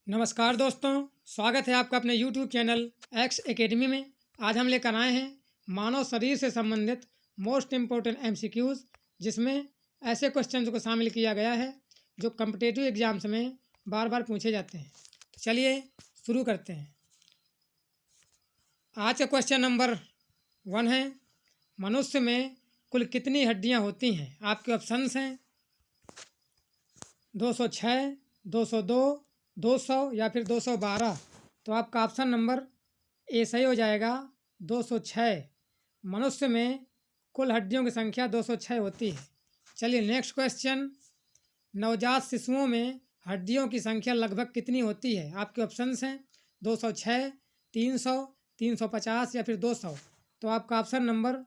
नमस्कार दोस्तों, स्वागत है आपका अपने YouTube चैनल एक्स एकेडमी में। आज हम लेकर आए हैं मानव शरीर से संबंधित मोस्ट इम्पोर्टेंट MCQs, जिसमें ऐसे क्वेश्चंस को शामिल किया गया है जो कॉम्पिटिटिव एग्जाम्स में बार बार पूछे जाते हैं। तो चलिए शुरू करते हैं। आज का क्वेश्चन नंबर 1 है, मनुष्य में कुल कितनी हड्डियाँ होती हैं? आपके ऑप्शंस हैं 206, 202, 200 या फिर 212। तो आपका ऑप्शन नंबर ए सही हो जाएगा, 206। मनुष्य में कुल हड्डियों की संख्या 206 होती है। चलिए नेक्स्ट क्वेश्चन, नवजात शिशुओं में हड्डियों की संख्या लगभग कितनी होती है? आपके ऑप्शंस हैं 206, 300, 350 या फिर 200। तो आपका ऑप्शन नंबर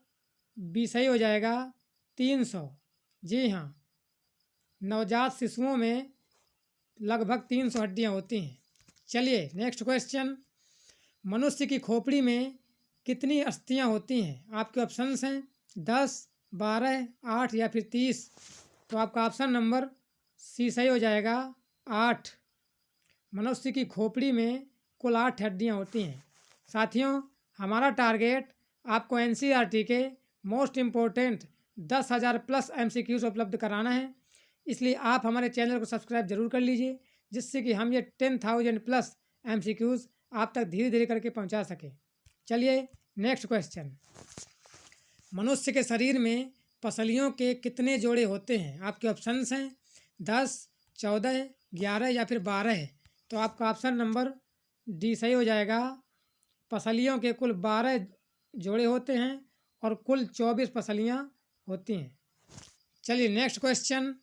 बी सही हो जाएगा, 300। जी हाँ, नवजात शिशुओं में लगभग 300 हड्डियाँ होती हैं। चलिए नेक्स्ट क्वेश्चन, मनुष्य की खोपड़ी में कितनी अस्थियाँ होती हैं? आपके ऑप्शंस हैं 10, 12, 8 या फिर 30। तो आपका ऑप्शन नंबर सी सही हो जाएगा, 8। मनुष्य की खोपड़ी में कुल 8 हड्डियाँ होती हैं। साथियों, हमारा टारगेट आपको NCERT के मोस्ट इम्पोर्टेंट 10,000 प्लस MCQs उपलब्ध कराना है, इसलिए आप हमारे चैनल को सब्सक्राइब जरूर कर लीजिए, जिससे कि हम ये 10,000 प्लस MCQs आप तक धीरे धीरे करके पहुंचा सकें। चलिए नेक्स्ट क्वेश्चन, मनुष्य के शरीर में पसलियों के कितने जोड़े होते हैं? आपके ऑप्शंस हैं 10, 14, 11 या फिर 12। तो आपका ऑप्शन नंबर डी सही हो जाएगा, पसलियों के कुल 12 जोड़े होते हैं और कुल 24 पसलियाँ होती हैं। चलिए नेक्स्ट क्वेश्चन,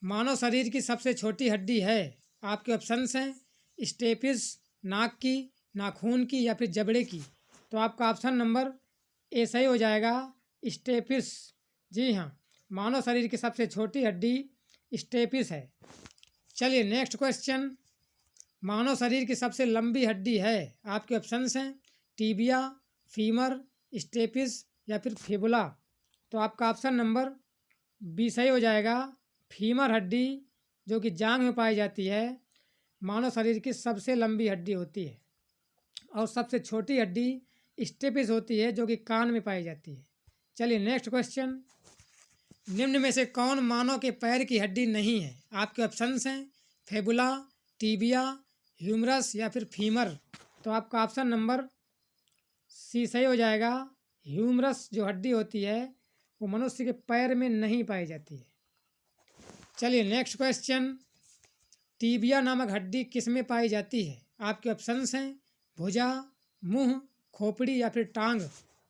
मानव शरीर की सबसे छोटी हड्डी है? आपके ऑप्शंस हैं स्टेपिस, नाक की, नाखून की या फिर जबड़े की। तो आपका ऑप्शन नंबर ए सही हो जाएगा, स्टेपिस। जी हाँ, मानव शरीर की सबसे छोटी हड्डी स्टेपिस है। चलिए नेक्स्ट क्वेश्चन, मानव शरीर की सबसे लंबी हड्डी है? आपके ऑप्शंस हैं टीबिया, फीमर, स्टेपिस या फिर फिबुला। तो आपका ऑप्शन नंबर बी सही हो जाएगा, फीमर हड्डी जो कि जांघ में पाई जाती है, मानव शरीर की सबसे लंबी हड्डी होती है। और सबसे छोटी हड्डी स्टेपिस होती है जो कि कान में पाई जाती है। चलिए नेक्स्ट क्वेश्चन, निम्न में से कौन मानव के पैर की हड्डी नहीं है? आपके ऑप्शंस हैं फेबुला, टीबिया, ह्यूमरस या फिर फीमर। तो आपका ऑप्शन नंबर सी सही हो जाएगा, ह्यूमरस जो हड्डी होती है वो मनुष्य के पैर में नहीं पाई जाती है। चलिए नेक्स्ट क्वेश्चन, टीबिया नामक हड्डी किस में पाई जाती है? आपके ऑप्शंस हैं भुजा, मुंह, खोपड़ी या फिर टांग।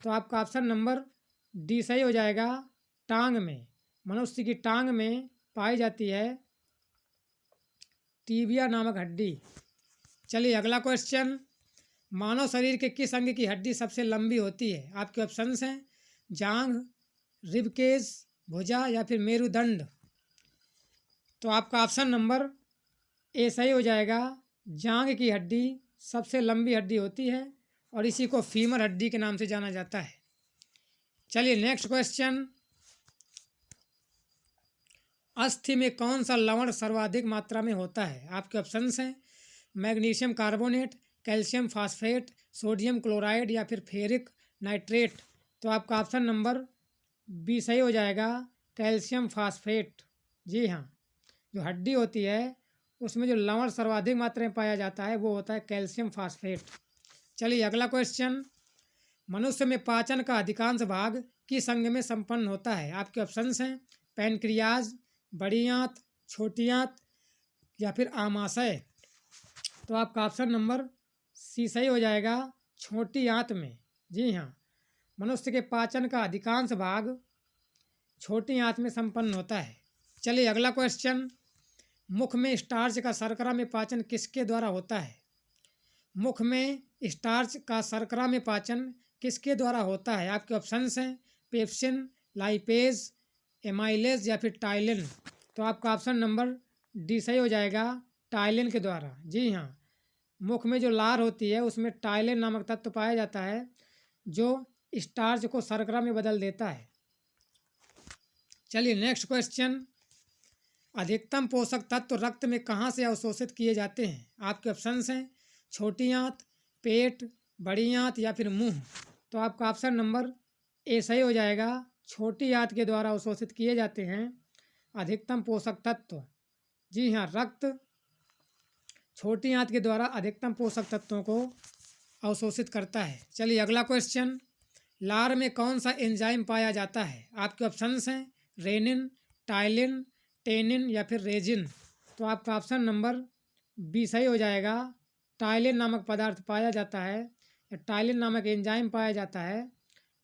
तो आपका ऑप्शन नंबर डी सही हो जाएगा, टांग में। मनुष्य की टांग में पाई जाती है टीबिया नामक हड्डी। चलिए अगला क्वेश्चन, मानव शरीर के किस अंग की हड्डी सबसे लंबी होती है? आपके ऑप्शंस हैं जांघ, रिबकेज, भुजा या फिर मेरुदंड। तो आपका ऑप्शन नंबर ए सही हो जाएगा, जांघ की हड्डी सबसे लंबी हड्डी होती है और इसी को फीमर हड्डी के नाम से जाना जाता है। चलिए नेक्स्ट क्वेश्चन, अस्थि में कौन सा लवण सर्वाधिक मात्रा में होता है? आपके ऑप्शंस हैं magnesium carbonate, calcium phosphate, sodium chloride या फिर फेरिक नाइट्रेट। तो आपका ऑप्शन नंबर बी सही हो जाएगा, कैल्शियम फास्फेट। जी हाँ, जो हड्डी होती है उसमें जो लवण सर्वाधिक मात्रा में पाया जाता है वो होता है कैल्शियम फास्फेट। चलिए अगला क्वेश्चन, मनुष्य में पाचन का अधिकांश भाग किस अंग में संपन्न होता है? आपके ऑप्शंस हैं पैनक्रियाज, बड़ी आंत, छोटी आंत या फिर आमाशय। तो आपका ऑप्शन नंबर सी सही हो जाएगा, छोटी आंत में। जी हाँ, मनुष्य के पाचन का अधिकांश भाग छोटी आंत में संपन्न होता है। चलिए अगला क्वेश्चन, मुख में स्टार्च का शर्करा में पाचन किसके द्वारा होता है? मुख में स्टार्च का शर्करा में पाचन किसके द्वारा होता है? आपके ऑप्शंस हैं पेप्सिन, लाइपेज, एमाइलेज या फिर टाइलिन। तो आपका ऑप्शन नंबर डी सही हो जाएगा, टाइलिन के द्वारा। जी हाँ, मुख में जो लार होती है उसमें टाइलिन नामक तत्व पाया जाता है जो स्टार्च को शर्करा में बदल देता है। चलिए नेक्स्ट क्वेश्चन, अधिकतम पोषक तत्व रक्त में कहाँ से अवशोषित किए जाते हैं? आपके ऑप्शंस हैं छोटी आंत, पेट, बड़ी आंत या फिर मुंह। तो आपका ऑप्शन नंबर ए सही हो जाएगा। छोटी आंत के द्वारा अवशोषित किए जाते हैं अधिकतम पोषक तत्व। जी हाँ, रक्त छोटी आंत के द्वारा अधिकतम पोषक तत्वों को अवशोषित करता है। चलिए अगला क्वेश्चन, लार में कौन सा एंजाइम पाया जाता है? आपके ऑप्शंस हैं रेनिन, टाइलिन, टेनिन या फिर रेजिन। तो आपका ऑप्शन नंबर बी सही हो जाएगा। टाइलिन नामक पदार्थ पाया जाता है या टाइलिन नामक एंजाइम पाया जाता है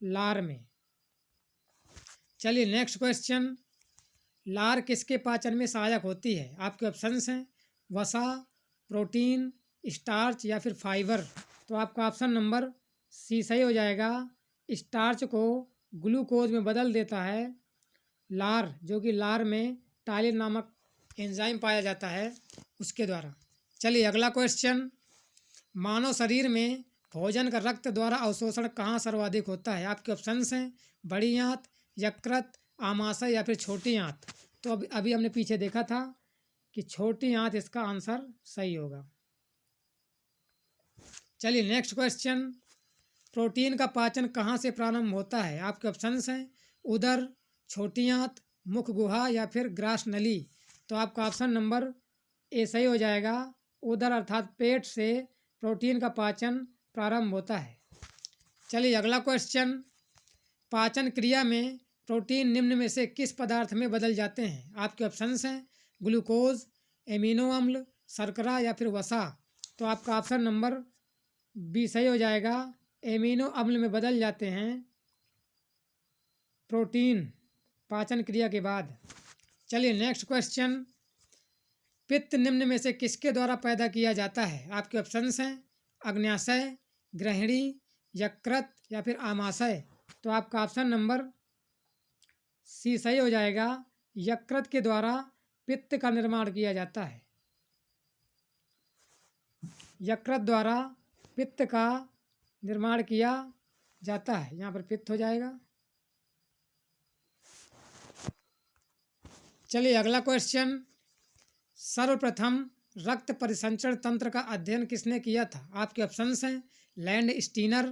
लार में। चलिए नेक्स्ट क्वेश्चन, लार किसके पाचन में सहायक होती है? आपके ऑप्शंस हैं वसा, प्रोटीन, स्टार्च या फिर फाइबर। तो आपका ऑप्शन नंबर सी सही हो जाएगा। स्टार्च को ग्लूकोज में बदल देता है लार, जो कि लार में टाइलिन नामक एंजाइम पाया जाता है उसके द्वारा। चलिए अगला क्वेश्चन, मानव शरीर में भोजन का रक्त द्वारा अवशोषण कहाँ सर्वाधिक होता है? आपके ऑप्शंस हैं बड़ी आंत, यकृत, आमाशय या फिर छोटी आंत। तो अभी हमने पीछे देखा था कि छोटी आंत इसका आंसर सही होगा। चलिए नेक्स्ट क्वेश्चन, प्रोटीन का पाचन कहाँ से प्रारंभ होता है? आपके ऑप्शंस हैं उदर, छोटी आंत, मुख गुहा या फिर ग्रास नली। तो आपका ऑप्शन नंबर ए सही हो जाएगा। उदर अर्थात पेट से प्रोटीन का पाचन प्रारंभ होता है। चलिए अगला क्वेश्चन, पाचन क्रिया में प्रोटीन निम्न में से किस पदार्थ में बदल जाते हैं? आपके ऑप्शंस हैं ग्लूकोज, एमिनो अम्ल, शर्करा या फिर वसा। तो आपका ऑप्शन नंबर बी सही हो जाएगा। एमिनो अम्ल में बदल जाते हैं प्रोटीन पाचन क्रिया के बाद। चलिए नेक्स्ट क्वेश्चन, पित्त निम्न में से किसके द्वारा पैदा किया जाता है? आपके ऑप्शंस हैं अग्न्याशय, ग्रहिणी, यकृत या फिर आमाशय। तो आपका ऑप्शन नंबर सी सही हो जाएगा। यकृत के द्वारा पित्त का निर्माण किया जाता है। यकृत द्वारा पित्त का निर्माण किया जाता है। यहाँ पर पित्त हो जाएगा। चलिए अगला क्वेश्चन, सर्वप्रथम रक्त परिसंचरण तंत्र का अध्ययन किसने किया था? आपके ऑप्शंस हैं लैंड स्टीनर,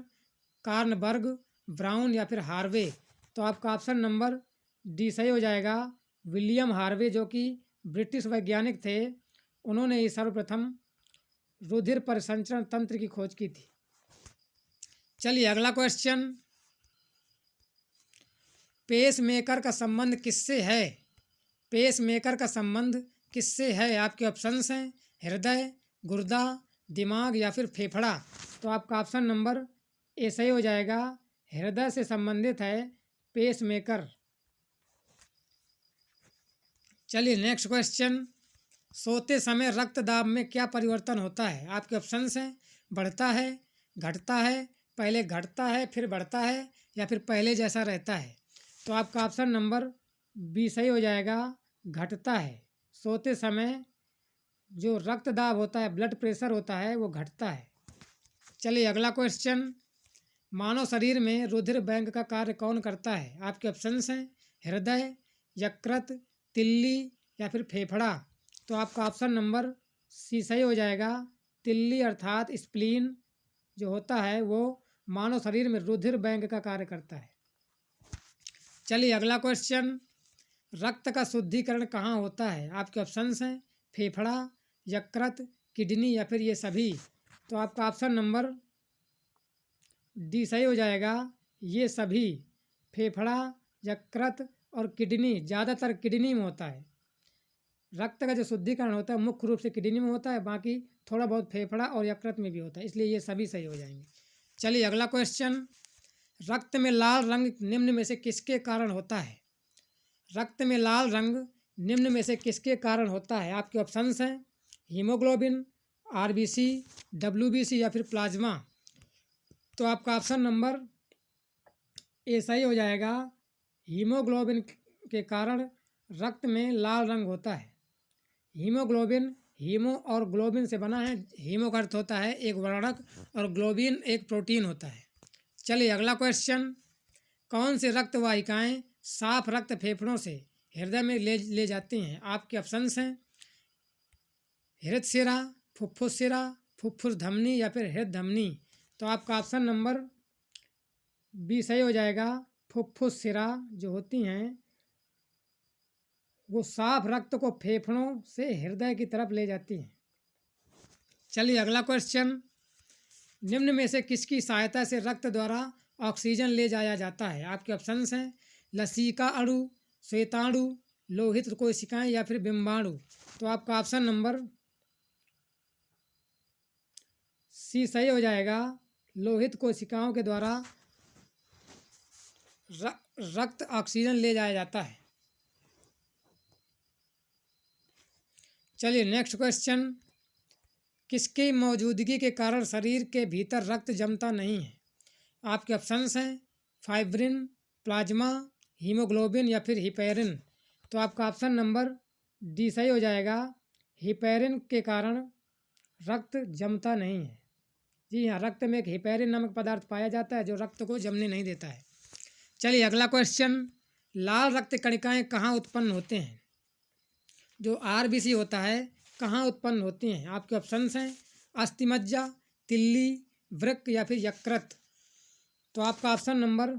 कार्नबर्ग, ब्राउन या फिर हार्वे। तो आपका ऑप्शन नंबर डी सही हो जाएगा। विलियम हार्वे, जो कि ब्रिटिश वैज्ञानिक थे, उन्होंने ही सर्वप्रथम रुधिर परिसंचरण तंत्र की खोज की थी। चलिए अगला क्वेश्चन, पेस मेकर का संबंध किससे है? पेस मेकर का संबंध किससे है? आपके ऑप्शंस हैं हृदय, गुर्दा, दिमाग या फिर फेफड़ा। तो आपका ऑप्शन नंबर ए सही हो जाएगा। हृदय से संबंधित है पेस मेकर। चलिए नेक्स्ट क्वेश्चन, सोते समय रक्त दाब में क्या परिवर्तन होता है? आपके ऑप्शंस हैं बढ़ता है, घटता है, पहले घटता है फिर बढ़ता है या फिर पहले जैसा रहता है। तो आपका ऑप्शन नंबर बी सही हो जाएगा। घटता है। सोते समय जो रक्त दाब होता है, ब्लड प्रेशर होता है, वो घटता है। चलिए अगला क्वेश्चन, मानव शरीर में रुधिर बैंक का कार्य कौन करता है? आपके ऑप्शंस हैं हृदय, यकृत, तिल्ली या फिर फेफड़ा। तो आपका ऑप्शन नंबर सी सही हो जाएगा। तिल्ली अर्थात स्प्लीन जो होता है वो मानव शरीर में रुधिर बैंक का कार्य करता है। चलिए अगला क्वेश्चन, रक्त का शुद्धिकरण कहाँ होता है? आपके ऑप्शंस हैं फेफड़ा, यकृत, किडनी या फिर ये सभी। तो आपका ऑप्शन नंबर डी सही हो जाएगा। ये सभी, फेफड़ा, यकृत और किडनी, ज़्यादातर किडनी में होता है। रक्त का जो शुद्धिकरण होता है मुख्य रूप से किडनी में होता है, बाकी थोड़ा बहुत फेफड़ा और यकृत में भी होता है, इसलिए ये सभी सही हो जाएंगे। चलिए अगला क्वेश्चन, रक्त में लाल रंग निम्न में से किसके कारण होता है? रक्त में लाल रंग निम्न में से किसके कारण होता है? आपके ऑप्शंस हैं हीमोग्लोबिन, आरबीसी, डब्ल्यूबीसी या फिर प्लाज्मा। तो आपका ऑप्शन नंबर ए सही हो जाएगा। हीमोग्लोबिन के कारण रक्त में लाल रंग होता है। हीमोग्लोबिन, हीमो और ग्लोबिन से बना है। हीमो का अर्थ होता है एक वर्णक और ग्लोबिन एक प्रोटीन होता है। चलिए अगला क्वेश्चन, कौन सी रक्त वाहिकाएँ साफ रक्त फेफड़ों से हृदय में ले जाती हैं। आपके ऑप्शंस हैं हृदय शिरा, फुफ्फुस शिरा, फुफ्फुस धमनी या फिर हृदय धमनी। तो आपका ऑप्शन नंबर बी सही हो जाएगा। फुफ्फुस शिरा जो होती हैं वो साफ रक्त को फेफड़ों से हृदय की तरफ ले जाती हैं। चलिए अगला क्वेश्चन, निम्न में से किसकी सहायता से रक्त द्वारा ऑक्सीजन ले जाया जाता है? आपके ऑप्शंस हैं लसिका अणु, श्वेताणु, लोहित कोशिकाएं या फिर बिंबाणु। तो आपका ऑप्शन नंबर सी सही हो जाएगा। लोहित कोशिकाओं के द्वारा रक्त ऑक्सीजन ले जाया जाता है। चलिए नेक्स्ट क्वेश्चन, किसकी मौजूदगी के कारण शरीर के भीतर रक्त जमता नहीं है? आपके ऑप्शंस हैं फाइब्रिन, प्लाज्मा, हीमोग्लोबिन या फिर हिपेरिन। तो आपका ऑप्शन नंबर डी सही हो जाएगा। हिपेरिन के कारण रक्त जमता नहीं है। जी हाँ, रक्त में एक हिपेरिन नामक पदार्थ पाया जाता है जो रक्त को जमने नहीं देता है। चलिए अगला क्वेश्चन, लाल रक्त कणिकाएँ कहाँ उत्पन्न होते हैं? जो आरबीसी होता है कहाँ उत्पन्न होती हैं? आपके ऑप्शंस हैं अस्थिमज्जा, तिल्ली, वृक्क या फिर यकृत। तो आपका ऑप्शन नंबर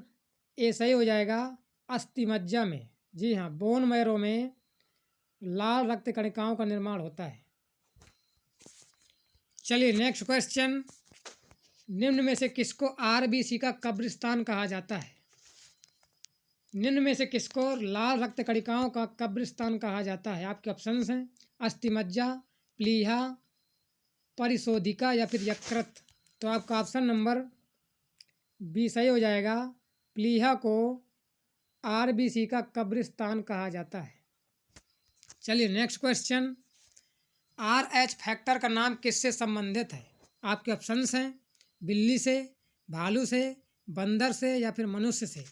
ए सही हो जाएगा, अस्थिमज्जा में। जी हाँ, बोन मैरो में लाल रक्त कणिकाओं का निर्माण होता है। चलिए नेक्स्ट क्वेश्चन, निम्न में से किसको आरबीसी का कब्रिस्तान कहा जाता है? निम्न में से किसको लाल रक्त कणिकाओं का कब्रिस्तान कहा जाता है? आपके ऑप्शंस हैं अस्थिमज्जा, प्लीहा, परिशोधिका या फिर यकृत। तो आपका ऑप्शन नंबर बी सही हो जाएगा। प्लीहा को आरबीसी का कब्रिस्तान कहा जाता है। चलिए नेक्स्ट क्वेश्चन, आरएच फैक्टर का नाम किससे संबंधित है? आपके ऑप्शंस हैं बिल्ली से, भालू से, बंदर से या फिर मनुष्य से।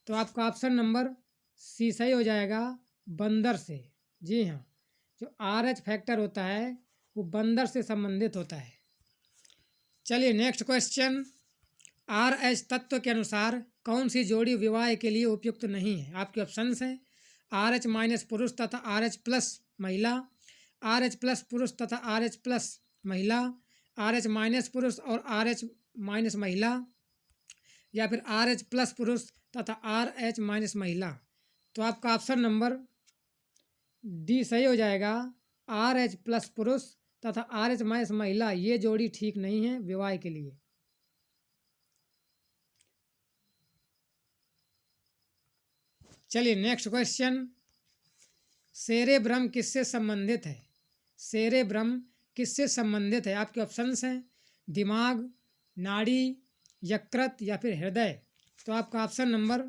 तो आपका ऑप्शन नंबर सी सही हो जाएगा, बंदर से। जी हाँ, जो आरएच फैक्टर होता है वो बंदर से संबंधित होता है। चलिए नेक्स्ट क्वेश्चन, आरएच तत्व के अनुसार कौन सी जोड़ी विवाह के लिए उपयुक्त नहीं है? आपके ऑप्शंस हैं आरएच माइनस पुरुष तथा आरएच प्लस महिला, आरएच प्लस पुरुष तथा आरएच प्लस महिला, आरएच माइनस पुरुष और आरएच माइनस महिला या फिर आरएच प्लस पुरुष तथा आरएच माइनस महिला। तो आपका ऑप्शन नंबर डी सही हो जाएगा। आरएच प्लस पुरुष तथा आरएच माइनस महिला ये जोड़ी ठीक नहीं है विवाह के लिए। चलिए नेक्स्ट क्वेश्चन, सेरेब्रम किससे संबंधित है? सेरेब्रम किससे संबंधित है? आपके ऑप्शंस हैं दिमाग, नाड़ी, यकृत या फिर हृदय। तो आपका ऑप्शन नंबर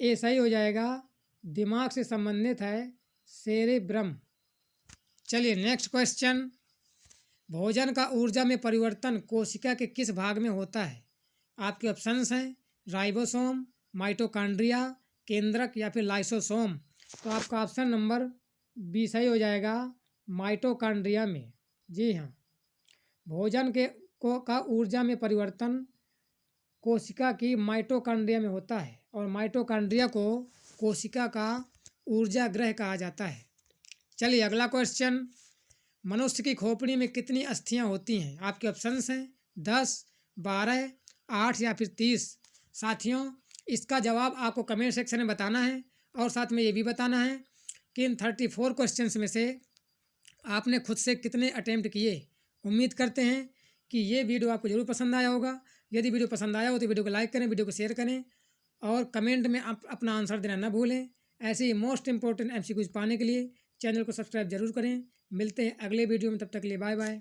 ए सही हो जाएगा, दिमाग से संबंधित है सेरेब्रम। चलिए नेक्स्ट क्वेश्चन, भोजन का ऊर्जा में परिवर्तन कोशिका के किस भाग में होता है? आपके ऑप्शंस हैं राइबोसोम, माइटोकॉन्ड्रिया, केंद्रक या फिर लाइसोसोम। तो आपका ऑप्शन नंबर बी सही हो जाएगा, माइटोकॉन्ड्रिया में। जी हाँ, भोजन का ऊर्जा में परिवर्तन कोशिका की माइटोकॉन्ड्रिया में होता है और माइटोकॉन्ड्रिया को कोशिका का ऊर्जा ग्रह कहा जाता है। चलिए अगला क्वेश्चन, मनुष्य की खोपड़ी में कितनी अस्थियां होती हैं? आपके ऑप्शंस हैं 10, 12, 8 या फिर 30। साथियों, इसका जवाब आपको कमेंट सेक्शन में बताना है और साथ में ये भी बताना है कि इन 34 क्वेश्चंस में से आपने खुद से कितने अटेम्प्ट किए। उम्मीद करते हैं कि ये वीडियो आपको ज़रूर पसंद आया होगा। यदि वीडियो पसंद आया हो तो वीडियो को लाइक करें, वीडियो को शेयर करें और कमेंट में आप अपना आंसर देना ना भूलें। ऐसे ही मोस्ट इंपॉर्टेंट MCQs पाने के लिए चैनल को सब्सक्राइब जरूर करें। मिलते हैं अगले वीडियो में, तब तक के लिए बाय बाय।